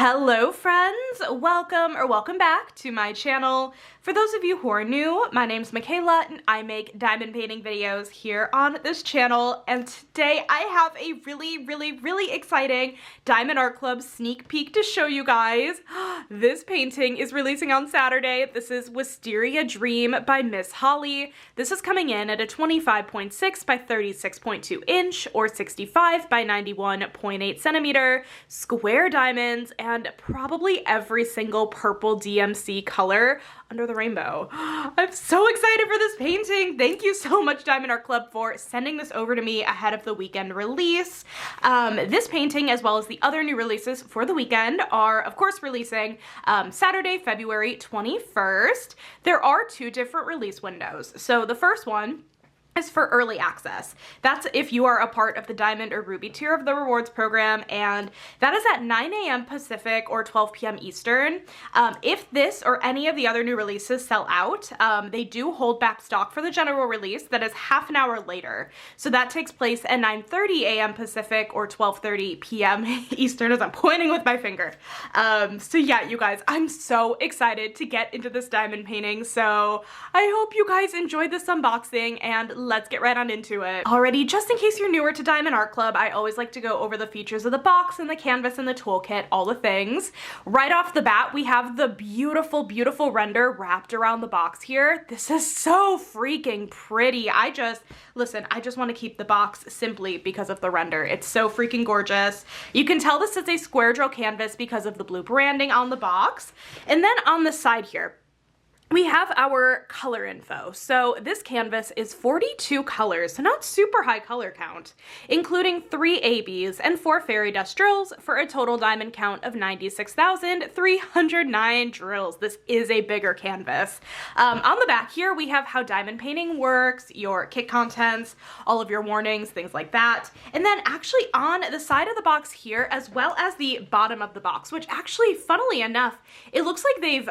Hello friends, welcome back to my channel. For those of you who are new, my name's Michaela and I make diamond painting videos here on this channel, and today I have a really exciting Diamond Art Club sneak peek to show you guys. This painting is releasing on Saturday. This is Wisteria Dream by Miss Holly. This is coming in at a 25.6 by 36.2 inch or 65 by 91.8 centimeter square diamonds, and probably every single purple DMC color under the rainbow. I'm so excited for this painting. Thank you so much, Diamond Art Club, for sending this over to me ahead of the weekend release. This painting, as well as the other new releases for the weekend, are of course releasing Saturday, February 21st. There are two different release windows. So the first one is for early access. That's if you are a part of the Diamond or Ruby tier of the rewards program, and that is at 9 a.m. Pacific or 12 p.m. Eastern. If this or any of the other new releases sell out, they do hold back stock for the general release that is half an hour later. So that takes place at 9:30 a.m. Pacific or 12:30 p.m. Eastern, as I'm pointing with my finger. So yeah, you guys, I'm so excited to get into this diamond painting. So I hope you guys enjoyed this unboxing, and let's get right on into it. Alrighty, just in case you're newer to Diamond Art Club, I always like to go over the features of the box and the canvas and the toolkit, all the things. Right off the bat, we have the beautiful render wrapped around the box here. This is so freaking pretty. I just want to keep the box simply because of the render. It's so freaking gorgeous. You can tell this is a square drill canvas because of the blue branding on the box. And then on the side here, we have our color info. So this canvas is 42 colors, so not super high color count, including 3 ABs and 4 fairy dust drills for a total diamond count of 96,309 drills. This is a bigger canvas. On the back here, we have how diamond painting works, your kit contents, all of your warnings, things like that. And then actually on the side of the box here, as well as the bottom of the box, which actually, funnily enough, it looks like they've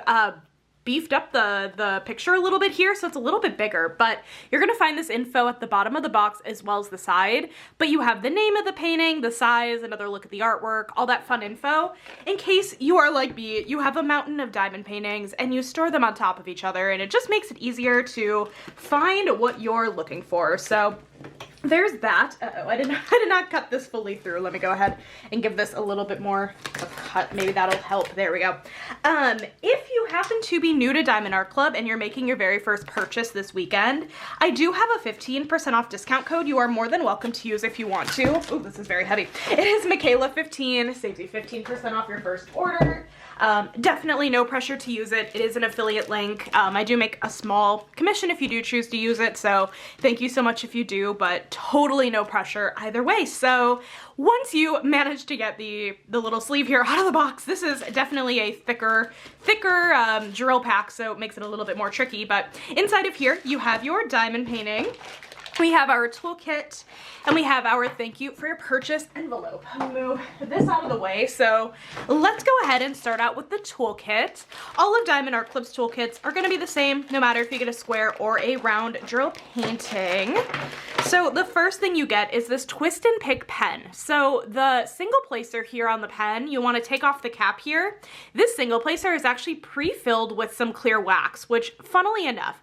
beefed up the picture a little bit here, so it's a little bit bigger, but you're gonna find this info at the bottom of the box as well as the side. But you have the name of the painting, the size, another look at the artwork, all that fun info. In case you are like me, you have a mountain of diamond paintings and you store them on top of each other, and it just makes it easier to find what you're looking for. So there's that. Uh-oh, I did not cut this fully through. Let me go ahead and give this a little bit more of a cut. Maybe that'll help. There we go. If you happen to be new to Diamond Art Club and you're making your very first purchase this weekend, I do have a 15% off discount code you are more than welcome to use if you want to. Oh, this is very heavy. It is Michaela15, saves you 15% off your first order. Definitely no pressure to use it. It is an affiliate link. I do make a small commission if you do choose to use it, so thank you so much if you do, but totally no pressure either way. So once you manage to get the little sleeve here out of the box, this is definitely a thicker drill pack, so it makes it a little bit more tricky. But inside of here, you have your diamond painting. We have our toolkit, and we have our thank you for your purchase envelope. I'll move this out of the way. So let's go ahead and start out with the toolkit. All of Diamond Art Club's toolkits are going to be the same, no matter if you get a square or a round drill painting. So the first thing you get is this twist and pick pen. So the single placer here on the pen, you want to take off the cap here. This single placer is actually pre-filled with some clear wax, which funnily enough,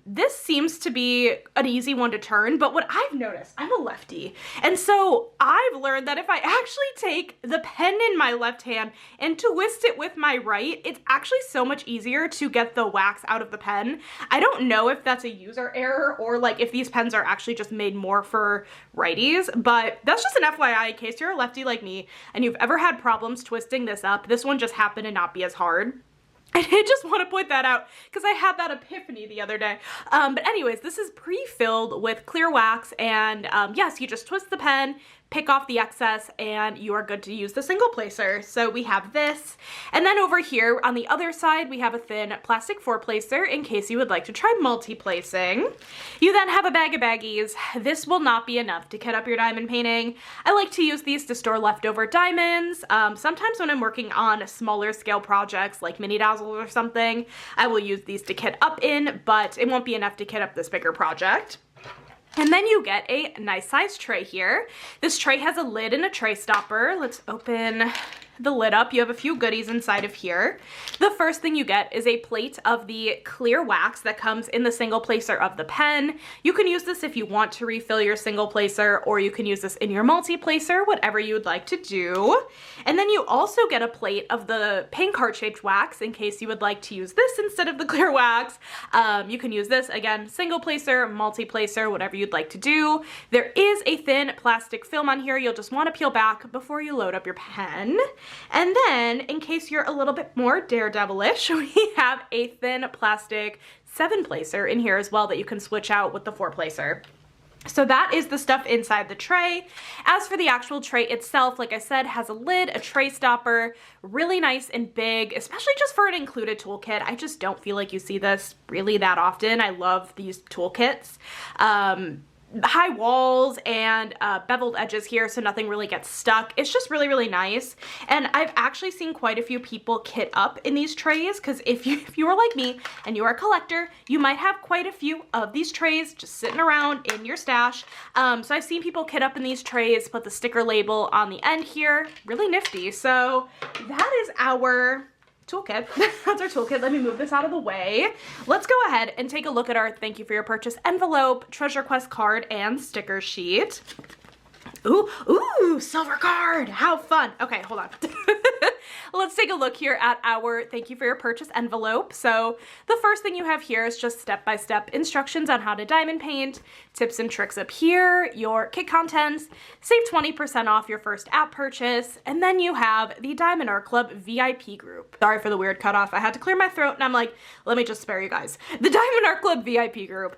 this seems to be an easy one to turn, but what I've noticed, I'm a lefty, and so I've learned that if I actually take the pen in my left hand and twist it with my right, it's actually so much easier to get the wax out of the pen. I don't know if that's a user error or like if these pens are actually just made more for righties, but that's just an FYI in case you're a lefty like me and you've ever had problems twisting this up. This one just happened to not be as hard. I did just want to point that out because I had that epiphany the other day. But anyways, this is pre-filled with clear wax, and yes, you just twist the pen, pick off the excess, and you are good to use the single placer. So we have this, and then over here on the other side, we have a thin plastic 4-placer in case you would like to try multi-placing. You then have a bag of baggies. This will not be enough to kit up your diamond painting. I like to use these to store leftover diamonds. Sometimes when I'm working on smaller scale projects like mini dazzles or something, I will use these to kit up in, but it won't be enough to kit up this bigger project. And then you get a nice size tray here. This tray has a lid and a tray stopper. Let's open the lid up, you have a few goodies inside of here. The first thing you get is a plate of the clear wax that comes in the single placer of the pen. You can use this if you want to refill your single placer, or you can use this in your multi-placer, whatever you would like to do. And then you also get a plate of the paint card shaped wax in case you would like to use this instead of the clear wax. You can use this, again, single placer, multi-placer, whatever you'd like to do. There is a thin plastic film on here you'll just want to peel back before you load up your pen. And then, in case you're a little bit more daredevilish, we have a thin plastic 7-placer in here as well that you can switch out with the 4-placer. So that is the stuff inside the tray. As for the actual tray itself, like I said, has a lid, a tray stopper, really nice and big, especially just for an included toolkit. I just don't feel like you see this really that often. I love these toolkits. High walls and beveled edges here so nothing really gets stuck. It's just really, really nice. And I've actually seen quite a few people kit up in these trays, because if you are like me and you are a collector, you might have quite a few of these trays just sitting around in your stash. So I've seen people kit up in these trays, put the sticker label on the end here. Really nifty. So that is our toolkit. That's our toolkit. Let me move this out of the way. Let's go ahead and take a look at our thank you for your purchase envelope, treasure quest card, and sticker sheet. Ooh, silver card. How fun. Okay, hold on. Let's take a look here at our thank you for your purchase envelope. So the first thing you have here is just step-by-step instructions on how to diamond paint, tips and tricks up here, your kit contents, save 20% off your first app purchase, and then you have the Diamond Art Club VIP group. Sorry for the weird cutoff. I had to clear my throat and I'm like, let me just spare you guys. The Diamond Art Club VIP group.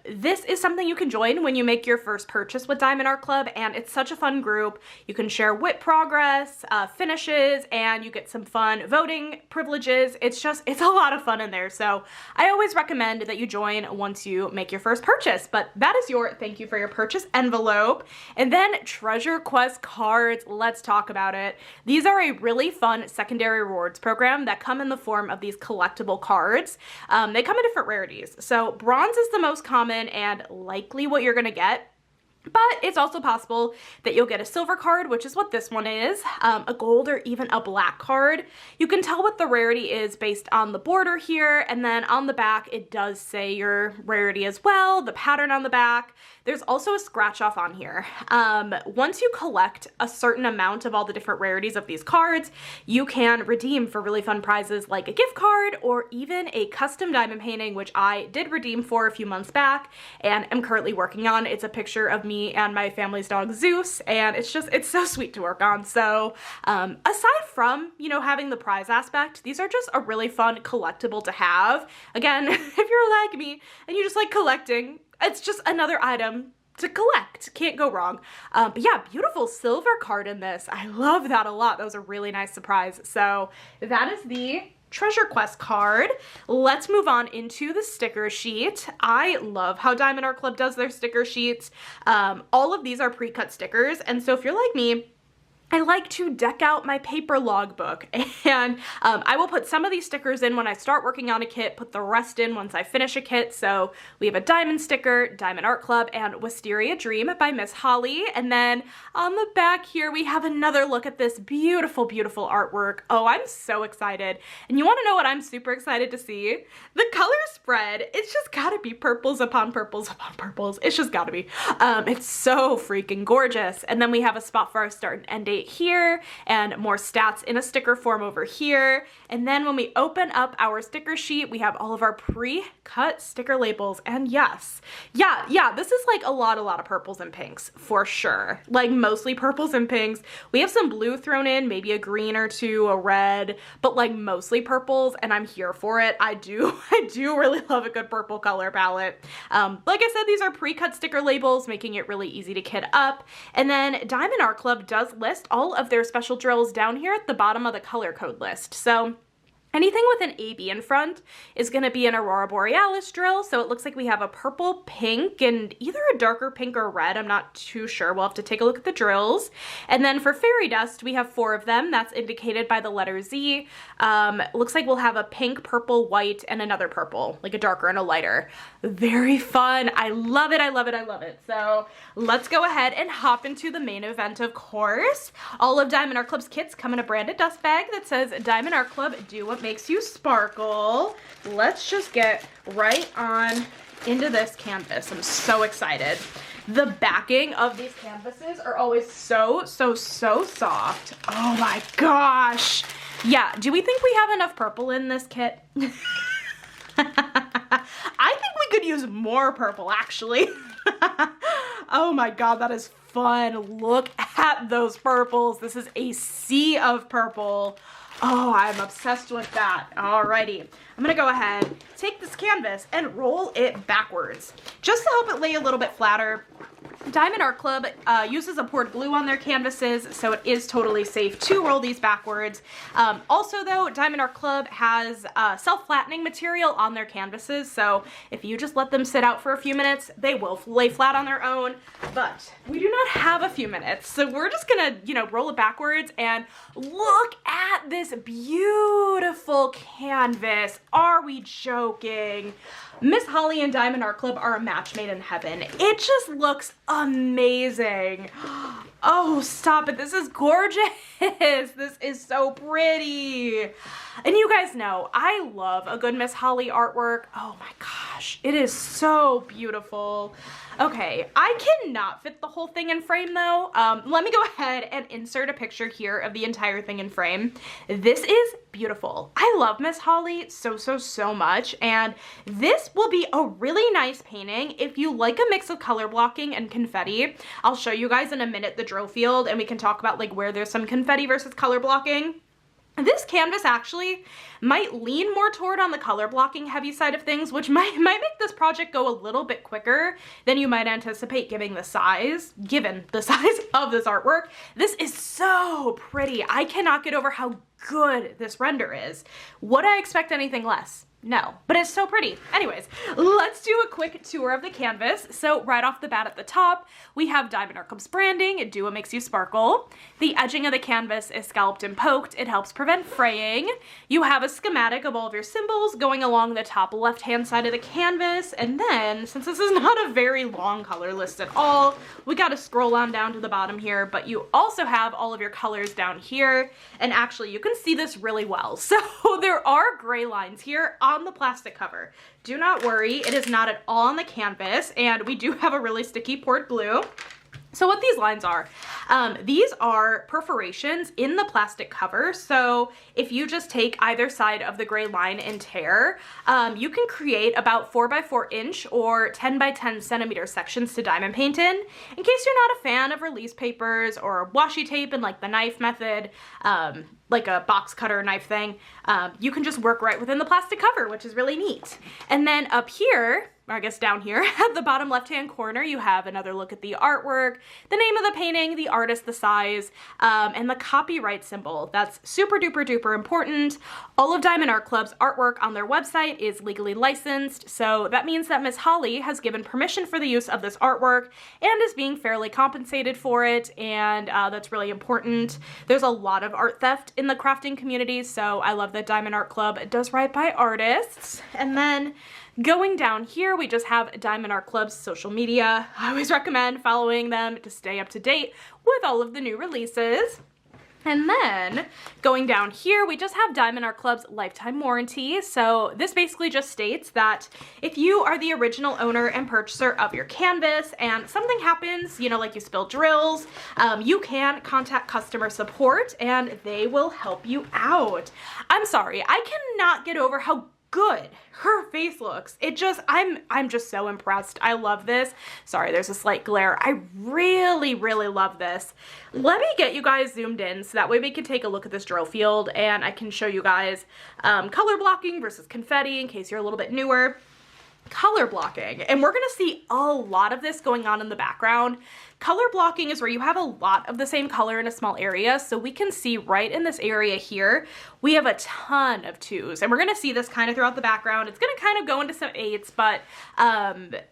This is something you can join when you make your first purchase with Diamond Art Club, and it's such a fun group. You can share whip progress, finishes, and you get some fun voting privileges. It's a lot of fun in there. So I always recommend that you join once you make your first purchase. But that is your thank you for your purchase envelope. And then treasure quest cards. Let's talk about it. These are a really fun secondary rewards program that come in the form of these collectible cards. They come in different rarities. So bronze is the most common and likely what you're gonna get. But it's also possible that you'll get a silver card, which is what this one is, a gold, or even a black card. You can tell what the rarity is based on the border here, and then on the back it does say your rarity as well, the pattern on the back. There's also a scratch off on here. Once you collect a certain amount of all the different rarities of these cards, you can redeem for really fun prizes like a gift card or even a custom diamond painting, which I did redeem for a few months back and am currently working on. It's a picture of me and my family's dog Zeus, and it's so sweet to work on. So aside from, having the prize aspect, these are just a really fun collectible to have. Again, if you're like me and you just like collecting, it's just another item to collect. Can't go wrong. But yeah, beautiful silver card in this. I love that a lot. That was a really nice surprise. So that is the treasure quest card. Let's move on into the sticker sheet. I love how Diamond Art Club does their sticker sheets. All of these are pre-cut stickers, and so if you're like me, I like to deck out my paper logbook, and I will put some of these stickers in when I start working on a kit, put the rest in once I finish a kit. So we have a diamond sticker, Diamond Art Club, and Wisteria Dream by Miss Holly. And then on the back here, we have another look at this beautiful, beautiful artwork. Oh, I'm so excited. And you want to know what I'm super excited to see? The color spread. It's just gotta be purples upon purples upon purples. It's just gotta be. It's so freaking gorgeous. And then we have a spot for our start and end date here, and more stats in a sticker form over here. And then when we open up our sticker sheet, we have all of our pre-cut sticker labels. And yes, yeah, this is like a lot of purples and pinks for sure. Like mostly purples and pinks. We have some blue thrown in, maybe a green or two, a red, but like mostly purples, and I'm here for it. I do really love a good purple color palette. Like I said, these are pre-cut sticker labels, making it really easy to kit up. And then Diamond Art Club does list all of their special drills down here at the bottom of the color code list. So Anything with an AB in front is going to be an Aurora Borealis drill. So it looks like we have a purple, pink, and either a darker pink or red. I'm not too sure. We'll have to take a look at the drills. And then for fairy dust, we have 4 of them. That's indicated by the letter Z. Looks like we'll have a pink, purple, white, and another purple, like a darker and a lighter. Very fun. I love it. I love it. I love it. So let's go ahead and hop into the main event, of course. All of Diamond Art Club's kits come in a branded dust bag that says Diamond Art Club, do what makes you sparkle. Let's just get right on into this canvas. I'm so excited. The backing of these canvases are always so soft. Oh my gosh. Yeah, do we think we have enough purple in this kit? I think we could use more purple, actually. Oh my god, that is fun. Look at those purples. This is a sea of purple. Oh, I'm obsessed with that. Alrighty, I'm gonna go ahead, take this canvas and roll it backwards, just to help it lay a little bit flatter. Diamond Art Club uses a poured glue on their canvases, so it is totally safe to roll these backwards. Also though, Diamond Art Club has self-flattening material on their canvases, so if you just let them sit out for a few minutes, they will lay flat on their own. But we do not have a few minutes, so we're just gonna, roll it backwards and look at this beautiful canvas. Are we joking? Miss Holly and Diamond Art Club are a match made in heaven. It just looks amazing. Oh, stop it. This is gorgeous. This is so pretty. And you guys know, I love a good Miss Holly artwork. Oh my gosh, it is so beautiful. Okay, I cannot fit the whole thing in frame though. Let me go ahead and insert a picture here of the entire thing in frame. This is beautiful. I love Miss Holly so much, and this will be a really nice painting if you like a mix of color blocking and confetti. I'll show you guys in a minute the drill field, and we can talk about like where there's some confetti versus color blocking. This canvas actually might lean more toward on the color blocking heavy side of things, which might make this project go a little bit quicker than you might anticipate given the size of this artwork. This is so pretty. I cannot get over how good this render is. Would I expect anything less? No, but it's so pretty. Anyways, let's do a quick tour of the canvas. So right off the bat at the top, we have Diamond Art Club's branding, do what makes you sparkle. The edging of the canvas is scalloped and poked. It helps prevent fraying. You have a schematic of all of your symbols going along the top left-hand side of the canvas. And then, since this is not a very long color list at all, we got to scroll on down to the bottom here, but you also have all of your colors down here. And actually, you can see this really well. So there are gray lines here on the plastic cover. Do not worry, it is not at all on the canvas, and we do have a really sticky poured glue. So what these lines are, these are perforations in the plastic cover. So if you just take either side of the gray line and tear, you can create about 4x4 inch or 10x10 centimeter sections to diamond paint in. In case you're not a fan of release papers or washi tape and like the knife method, like a box cutter knife thing, you can just work right within the plastic cover, which is really neat. And then up here, or I guess down here at the bottom left-hand corner, you have another look at the artwork, the name of the painting, the artist, the size, and the copyright symbol. That's super duper duper important. All of Diamond Art Club's artwork on their website is legally licensed, so that means that Miss Holly has given permission for the use of this artwork and is being fairly compensated for it, and that's really important. There's a lot of art theft in the crafting community, so I love that Diamond Art Club does right by artists. And then going down here, we just have Diamond Art Club's social media. I always recommend following them to stay up to date with all of the new releases. And then going down here, we just have Diamond Art Club's lifetime warranty. So this basically just states that if you are the original owner and purchaser of your canvas and something happens, like you spill drills, you can contact customer support and they will help you out. I'm sorry, I cannot get over how good her face looks. I'm just so impressed. I love this. Sorry, there's a slight glare. I really love this. Let me get you guys zoomed in so that way we can take a look at this drill field and I can show you guys color blocking versus confetti in case you're a little bit newer. Color blocking, and we're gonna see a lot of this going on in the background. Color blocking is where you have a lot of the same color in a small area. So we can see right in this area here, we have a ton of 2s, and we're gonna see this kind of throughout the background. It's gonna kind of go into some 8s, but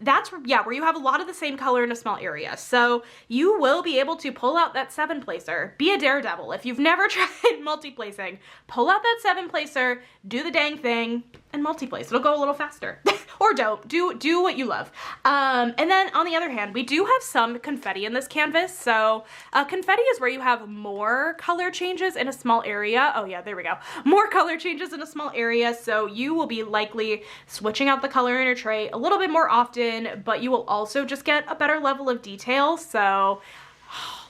that's, yeah, where you have a lot of the same color in a small area. So you will be able to pull out that 7 placer, be a daredevil. If you've never tried multi-placing, pull out that 7 placer, do the dang thing, and multi-place. It'll go a little faster. Or don't. Do what you love. And then on the other hand, we do have some confetti in this canvas. So confetti is where you have more color changes in a small area. Oh yeah, there we go. More color changes in a small area. So you will be likely switching out the color in your tray a little bit more often, but you will also just get a better level of detail. So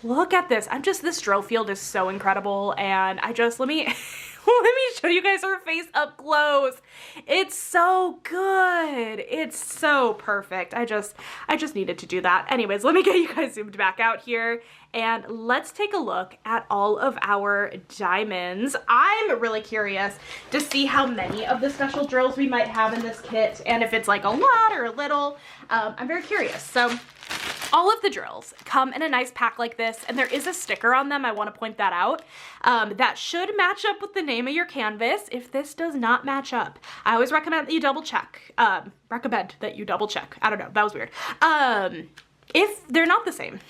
look at this. This drill field is so incredible. And let me let me show you guys her face up close. It's so good. It's so perfect. I just needed to do that. Anyways, let me get you guys zoomed back out here and let's take a look at all of our diamonds. I'm really curious to see how many of the special drills we might have in this kit and if it's like a lot or a little. I'm very curious. So all of the drills come in a nice pack like this, and there is a sticker on them. I want to point that out. That should match up with the name of your canvas. If this does not match up, I always recommend that you double check. I don't know, that was weird. If they're not the same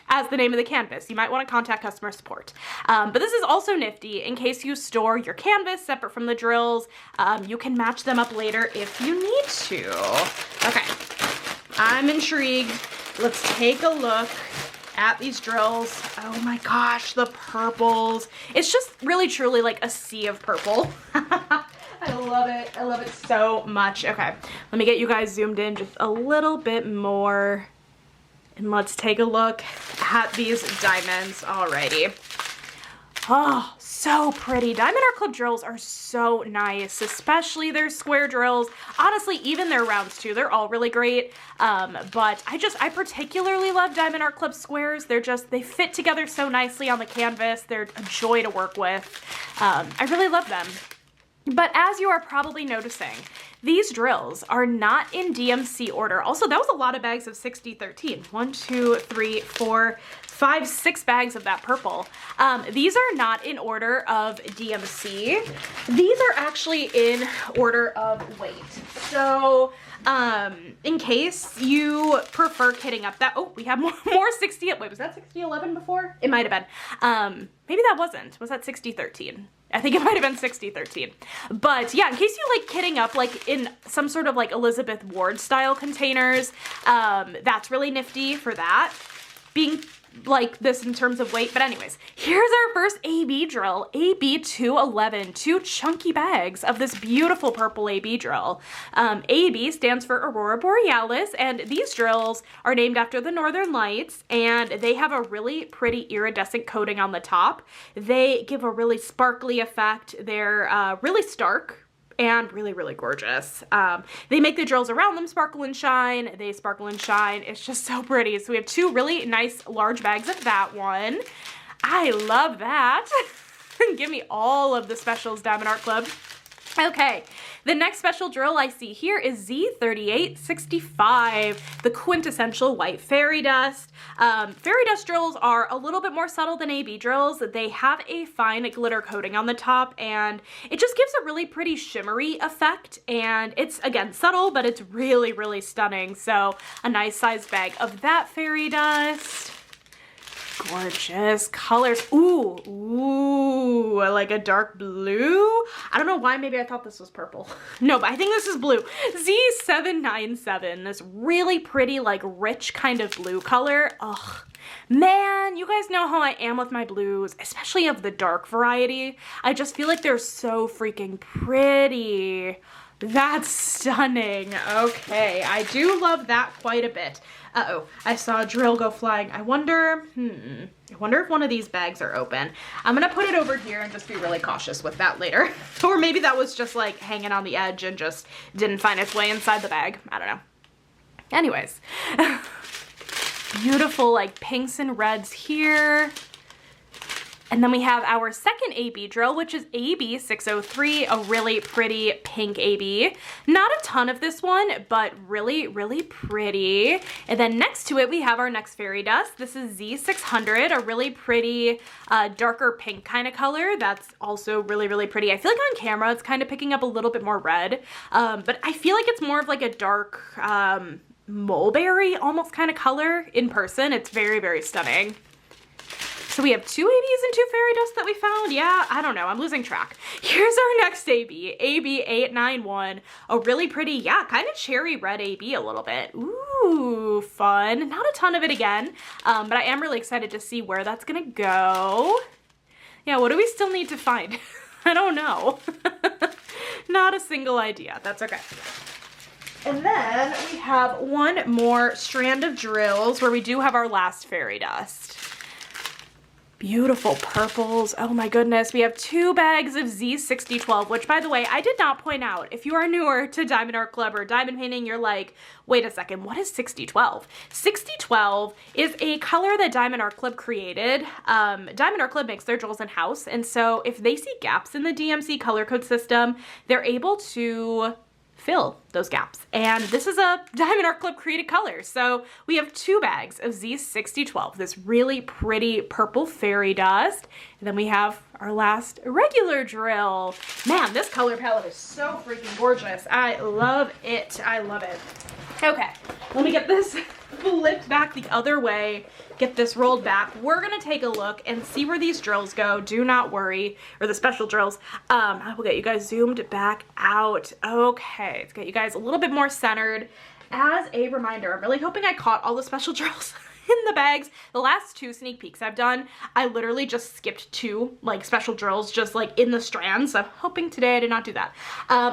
as the name of the canvas, you might want to contact customer support. But this is also nifty in case you store your canvas separate from the drills. You can match them up later if you need to. Okay, I'm intrigued. Let's take a look at these drills. Oh my gosh, the purples. It's just really truly like a sea of purple. I love it. I love it so much. Okay, let me get you guys zoomed in just a little bit more. And let's take a look at these diamonds. Alrighty. Oh, so pretty. Diamond Art Club drills are so nice, especially their square drills. Honestly, even their rounds too. They're all really great. But I particularly love Diamond Art Club squares. They fit together so nicely on the canvas. They're a joy to work with. I really love them. But as you are probably noticing, these drills are not in DMC order. Also, that was a lot of bags of 6013. 1, 2, 3, 4, 5, 6 bags of that purple. These are not in order of DMC. These are actually in order of weight. So in case you prefer kitting up that, oh, we have more 60, wait, was that 6011 before? It might have been. Maybe that wasn't. Was that 6013? I think it might have been 6013. But yeah, in case you like kitting up like in some sort of like Elizabeth Ward style containers, that's really nifty for that. Being like this in terms of weight. But anyways, here's our first AB drill, AB211, 2 chunky bags of this beautiful purple AB drill. AB stands for Aurora Borealis, and these drills are named after the Northern Lights, and they have a really pretty iridescent coating on the top. They give a really sparkly effect. They're really stark and really, really gorgeous. They make the drills around them sparkle and shine. They sparkle and shine. It's just so pretty. So we have 2 really nice large bags of that one. I love that. Give me all of the specials, Diamond Art Club. Okay, the next special drill I see here is Z3865, the quintessential white fairy dust. Fairy dust drills are a little bit more subtle than AB drills. They have a fine glitter coating on the top, and it just gives a really pretty shimmery effect, and it's, again, subtle, but it's really, really stunning. So a nice sized bag of that fairy dust. Gorgeous colors. Ooh, I like a dark blue. I don't know why, maybe I thought this was purple. No, but I think this is blue. Z797, this really pretty, like rich kind of blue color. Ugh, man, you guys know how I am with my blues, especially of the dark variety. I just feel like they're so freaking pretty. That's stunning. Okay, I do love that quite a bit. Uh-oh, I saw a drill go flying. I wonder if one of these bags are open. I'm gonna put it over here and just be really cautious with that later. Or maybe that was just like hanging on the edge and just didn't find its way inside the bag. I don't know. Anyways, beautiful like pinks and reds here. And then we have our second AB drill, which is AB603, a really pretty pink AB. Not a ton of this one, but really, really pretty. And then next to it, we have our next fairy dust. This is Z600, a really pretty darker pink kind of color. That's also really, really pretty. I feel like on camera, it's kind of picking up a little bit more red, but I feel like it's more of like a dark mulberry almost kind of color in person. It's very, very stunning. So we have 2 ABs and 2 fairy dust that we found. Yeah, I don't know. I'm losing track. Here's our next AB, AB891. A really pretty, yeah, kind of cherry red AB a little bit. Ooh, fun. Not a ton of it again, but I am really excited to see where that's gonna go. Yeah, what do we still need to find? I don't know. Not a single idea. That's okay. And then we have one more strand of drills where we do have our last fairy dust. Beautiful purples. Oh my goodness. We have 2 bags of Z6012, which by the way, I did not point out. If you are newer to Diamond Art Club or diamond painting, you're like, wait a second, what is 6012? 6012 is a color that Diamond Art Club created. Diamond Art Club makes their drills in-house, and so if they see gaps in the DMC color code system, they're able to fill those gaps. And this is a Diamond Art Club created color. So we have 2 bags of Z6012, this really pretty purple fairy dust. And then we have our last regular drill. Man, this color palette is so freaking gorgeous. I love it. I love it. Okay, let me get this flipped back the other way, get this rolled back. We're gonna take a look and see where these drills go. Do not worry, or the special drills. I will get you guys zoomed back out. Okay, let's get you guys a little bit more centered. As a reminder, I'm really hoping I caught all the special drills in the bags. The last 2 sneak peeks I've done, I literally just skipped 2 like special drills just like in the strands. So I'm hoping today I did not do that.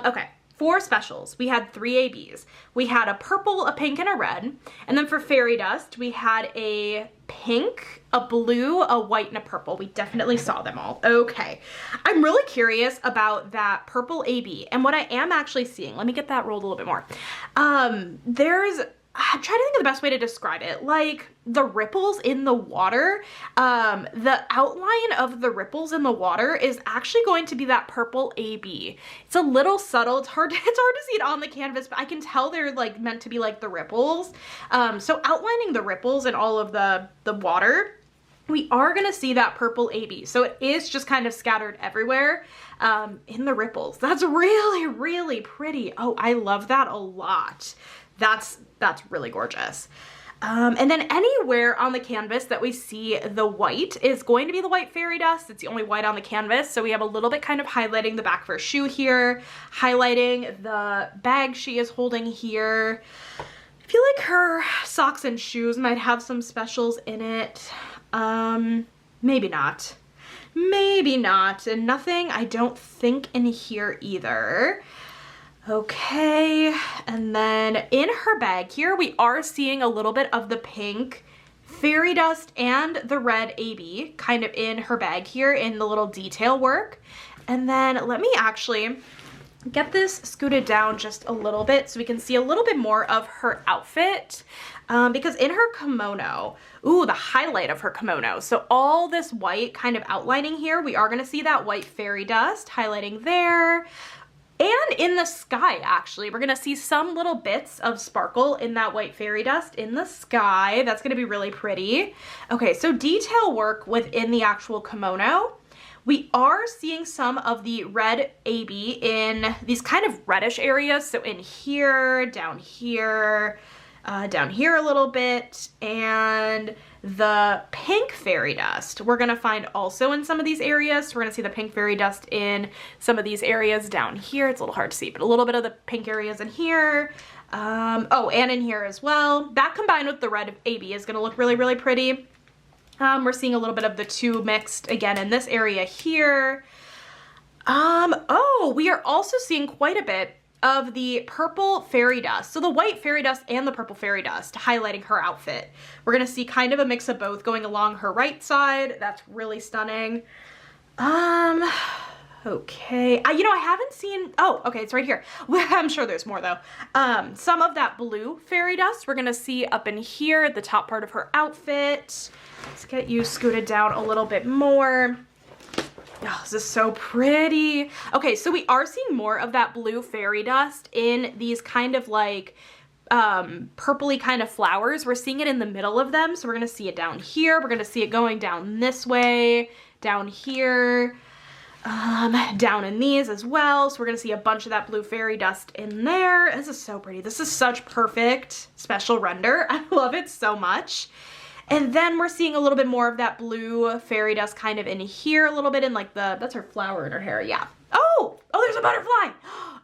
Okay. For specials, we had 3 ABs. We had a purple, a pink, and a red. And then for fairy dust, we had a pink, a blue, a white, and a purple. We definitely saw them all. Okay. I'm really curious about that purple AB. And what I am actually seeing, let me get that rolled a little bit more. I'm trying to think of the best way to describe it. Like the ripples in the water, the outline of the ripples in the water is actually going to be that purple AB. It's a little subtle. It's hard to see it on the canvas, but I can tell they're like meant to be like the ripples. So outlining the ripples in all of the water, we are gonna see that purple AB. So it is just kind of scattered everywhere in the ripples. That's really, really pretty. Oh, I love that a lot. That's really gorgeous. And then anywhere on the canvas that we see the white is going to be the white fairy dust. It's the only white on the canvas. So we have a little bit kind of highlighting the back of her shoe here, highlighting the bag she is holding here. I feel like her socks and shoes might have some specials in it. Maybe not. Maybe not. And nothing, I don't think, in here either. Okay, and then in her bag here, we are seeing a little bit of the pink fairy dust and the red AB kind of in her bag here in the little detail work. And then let me actually get this scooted down just a little bit so we can see a little bit more of her outfit. Because in her kimono, ooh, the highlight of her kimono. So all this white kind of outlining here, we are gonna see that white fairy dust highlighting there. And in the sky, actually, we're gonna see some little bits of sparkle in that white fairy dust in the sky. That's gonna be really pretty. Okay, so detail work within the actual kimono. We are seeing some of the red AB in these kind of reddish areas. So in here, down here a little bit, and the pink fairy dust we're gonna find also in some of these areas. So we're gonna see the pink fairy dust in some of these areas down here. It's a little hard to see, but a little bit of the pink areas in here. Oh, and in here as well. That combined with the red AB is gonna look really, really pretty. We're seeing a little bit of the 2 mixed again in this area here. Oh, we are also seeing quite a bit of the purple fairy dust. So the white fairy dust and the purple fairy dust highlighting her outfit. We're gonna see kind of a mix of both going along her right side. That's really stunning. Okay, you know, I haven't seen, oh, okay, it's right here. I'm sure there's more though. Some of that blue fairy dust we're gonna see up in here at the top part of her outfit. Let's get you scooted down a little bit more. Oh, this is so pretty. Okay, so we are seeing more of that blue fairy dust in these kind of like purpley kind of flowers. We're seeing it in the middle of them, so we're gonna see it down here. We're gonna see it going down this way, down here, down in these as well. So we're gonna see a bunch of that blue fairy dust in there. This is so pretty. This is such perfect special render. I love it so much. And then we're seeing a little bit more of that blue fairy dust kind of in here, a little bit in like that's her flower in her hair, yeah. Oh, there's a butterfly.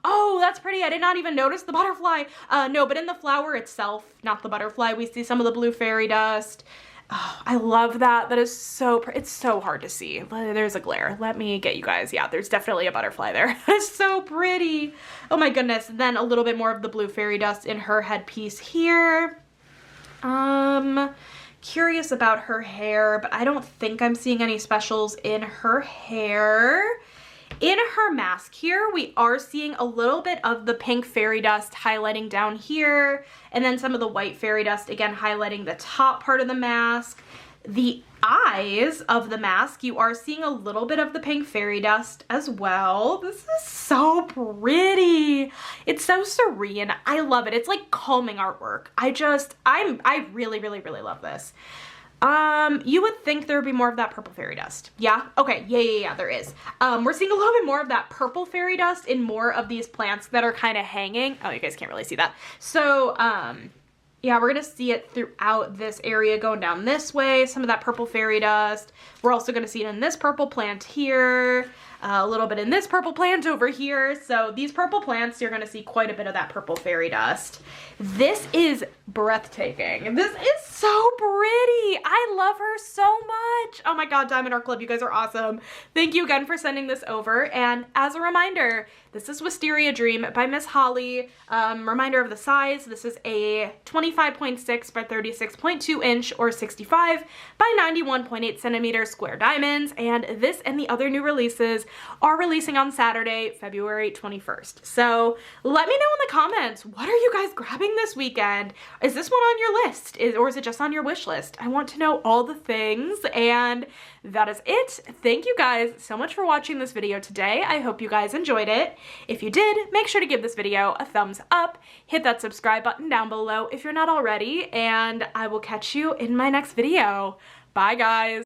Oh, that's pretty. I did not even notice the butterfly. No, but in the flower itself, not the butterfly, we see some of the blue fairy dust. Oh, I love that. That is so pretty. It's so hard to see. There's a glare. Let me get you guys. Yeah, there's definitely a butterfly there. It's so pretty. Oh my goodness. Then a little bit more of the blue fairy dust in her headpiece here. Curious about her hair, but I don't think I'm seeing any specials in her hair. In her mask here, we are seeing a little bit of the pink fairy dust highlighting down here, and then some of the white fairy dust, again, highlighting the top part of the mask. The eyes of the mask, you are seeing a little bit of the pink fairy dust as well. This is so pretty. It's so serene. I love it. It's like calming artwork. I really, really, really love this. You would think there would be more of that purple fairy dust. Yeah? Okay. Yeah, there is. We're seeing a little bit more of that purple fairy dust in more of these plants that are kind of hanging. Oh, you guys can't really see that. So, yeah, we're gonna see it throughout this area going down this way, some of that purple fairy dust. We're also gonna see it in this purple plant here, a little bit in this purple plant over here. So these purple plants, you're gonna see quite a bit of that purple fairy dust. This is breathtaking. This is so pretty. I love her so much. Oh my God, Diamond Art Club, you guys are awesome. Thank you again for sending this over. And as a reminder, this is Wisteria Dream by Miss Holly. Reminder of the size, this is a 25.6 by 36.2 inch or 65 by 91.8 centimeter square diamonds. And this and the other new releases are releasing on Saturday, February 21st. So let me know in the comments, what are you guys grabbing this weekend? Is this one on your list? Or is it just on your wish list? I want to know all the things, and that is it. Thank you guys so much for watching this video today. I hope you guys enjoyed it. If you did, make sure to give this video a thumbs up, hit that subscribe button down below if you're not already, and I will catch you in my next video. Bye guys.